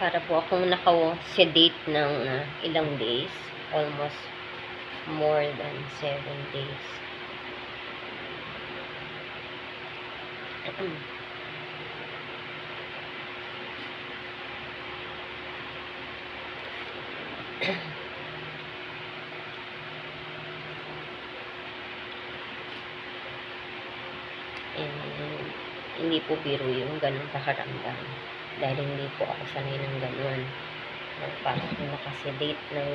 Para po akong naka-sedate ng ilang days, almost more than 7 days. And hindi po biro yung ganun kakaramdam. Dahil hindi po ako sanay ng ganun. Parang nakasedate ng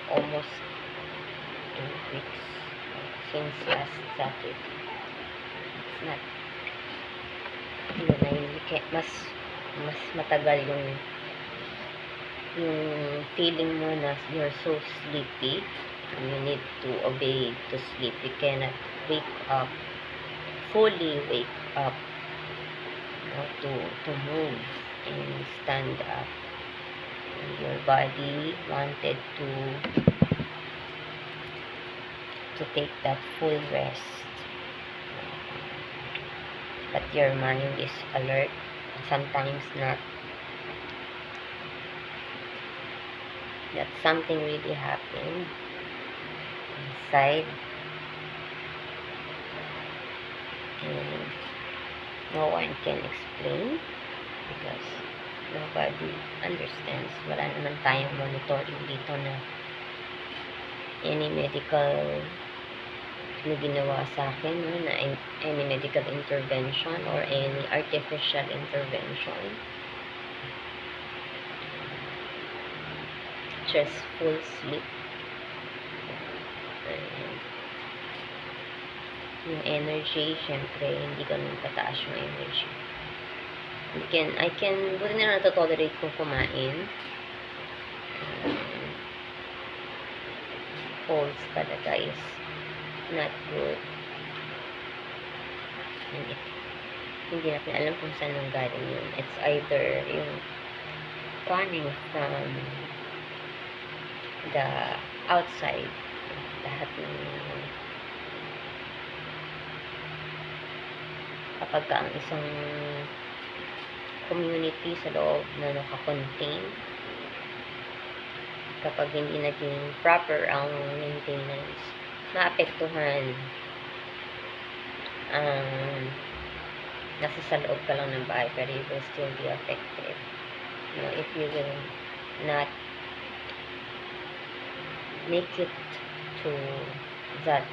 almost 2 weeks since last Saturday. It's not mas matagal yung feeling mo na you're so sleepy and you need to obey to sleep. You cannot fully wake up, to move and stand up. And your body wanted to take that full rest, but your mind is alert, sometimes not, that something really happened inside, and no one can explain because nobody understands. Wala naman tayong monitoring dito na any medical na ginawa sa akin, na any medical intervention or any artificial intervention. Just full sleep. And yung energy, syempre, hindi ganun kataas yung energy. Buti na natotolerate kong kumain. Falls talaga is not good. And hindi natin alam kung saan nang galing yun. It's either yung coming from the outside, lahat ng kapag ang isang community sa loob na nakakontain, kapag hindi naging proper ang maintenance, maapektuhan ang nasa sa loob ka lang ng bahay, pero you will still be affected. If you will not make it to that,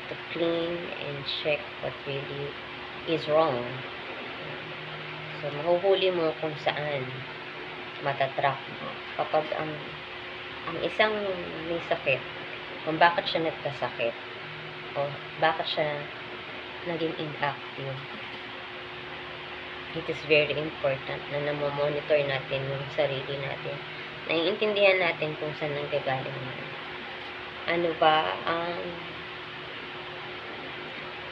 to clean and check what really is wrong. So, mahuhuli mo kung saan matatrack mo. Kapag ang isang may sakit, kung bakit siya nagkasakit, o bakit siya naging inactive, it is very important na namomonitor natin yung sarili natin. Naiintindihan natin kung saan nanggagaling yan. Ano ba ang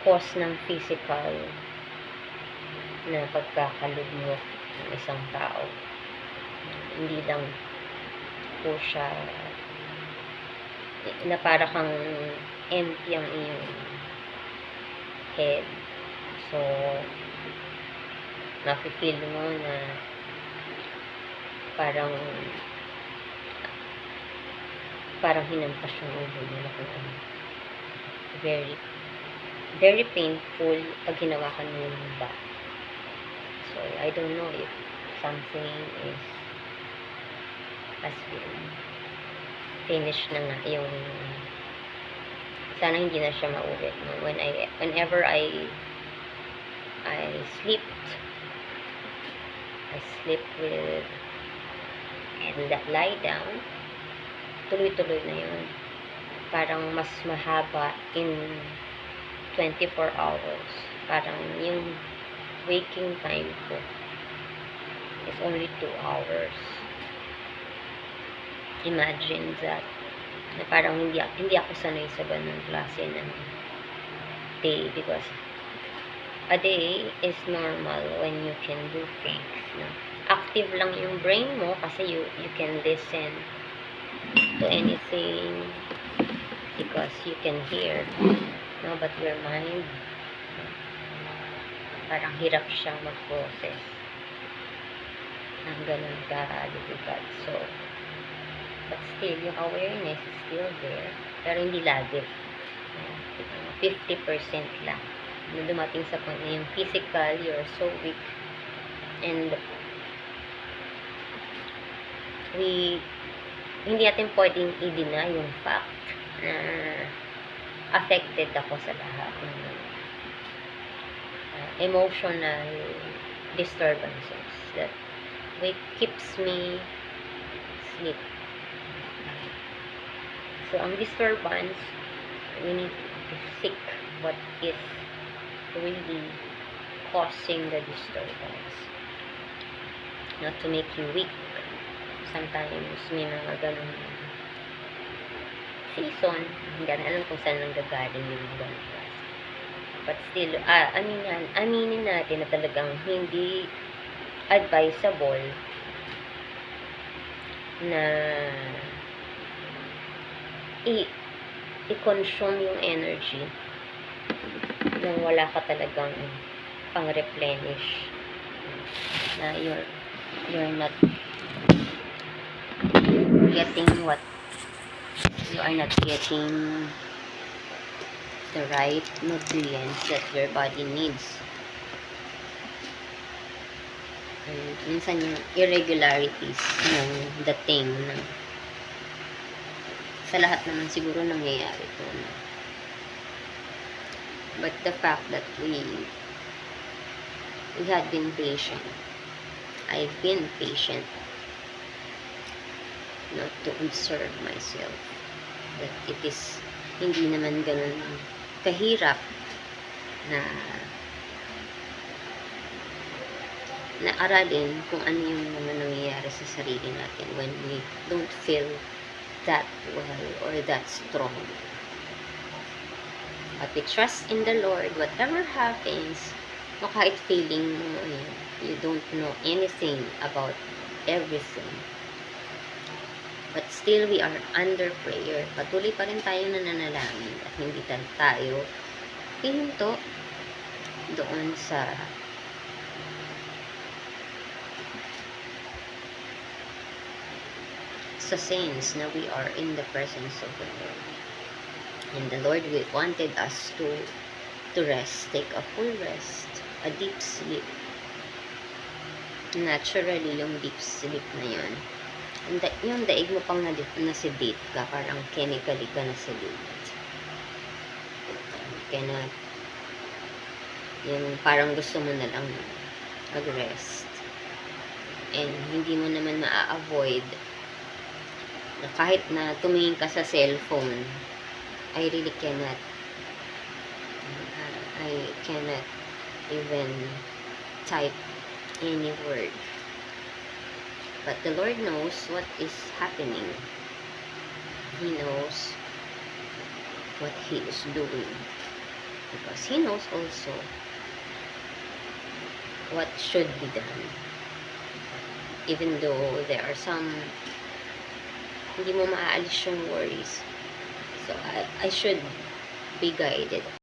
cause ng physical na pagkakalugmok ng isang tao? Hindi lang po siya na para kang empty ang iyong head. So, nafe-feel mo na parang hinampas yung ulo mo na kung ano. Very, very painful pag hinawakan mo yung back. So, I don't know if something has been finished na nga yung, sana hindi na siya maulit. Whenever I slept I sleep with and lie down, tuloy-tuloy na yun. Parang mas mahaba in 24 hours. Parang yung waking time ko is only 2 hours. Imagine that. Na parang hindi ako sanay sa ganung klase ng day because a day is normal when you can do things. No? Active lang yung brain mo kasi you can listen to anything because you can hear. No? But your mind, parang hirap siyang mag-process ng ganun ka-difficult. So, but still, yung awareness is still there. Pero hindi lagi. 50% lang. Dumating sa point na yung physical, you're so weak. And hindi natin pwedeng i-deny yung fact na affected ako sa lahat ng emotional disturbances that keeps me sleep. So, ang disturbance, we need to seek what is really causing the disturbance. Not to make you weak. Sometimes, may mga ganun season, hindi na alam kung saan nanggagaling yung ganun. But still, aminin natin na talagang hindi advisable na i-consume yung energy nang wala ka talagang pang-replenish, na you're not getting what you are not getting the right nutrients that your body needs. And minsan yung irregularities ng dating ng sa lahat naman siguro nangyayari po. But the fact that we had been patient. I've been patient not to observe myself. That it is hindi naman ganun kahirap na aralin kung ano yung mga nangyayari sa sarili natin when we don't feel that well or that strong. But we trust in the Lord, whatever happens, kahit feeling mo, you don't know anything about everything. But still, we are under prayer. Patuloy pa rin tayo nananalangin at hindi tayo hihinto doon sa sense na we are in the presence of the Lord. And the Lord wanted us to rest, take a full rest, a deep sleep. Naturally, yung deep sleep na yun, yung daig mo pang nasedate ka, parang chemically ka nasedate. Cannot, yung parang gusto mo na lang mag-rest. And hindi mo naman ma-avoid na kahit na tumingin ka sa cellphone, I really cannot even type any word. But the Lord knows what is happening. He knows what He is doing. Because He knows also what should be done. Even though there are some hindi mo maaalis yung worries. So, I should be guided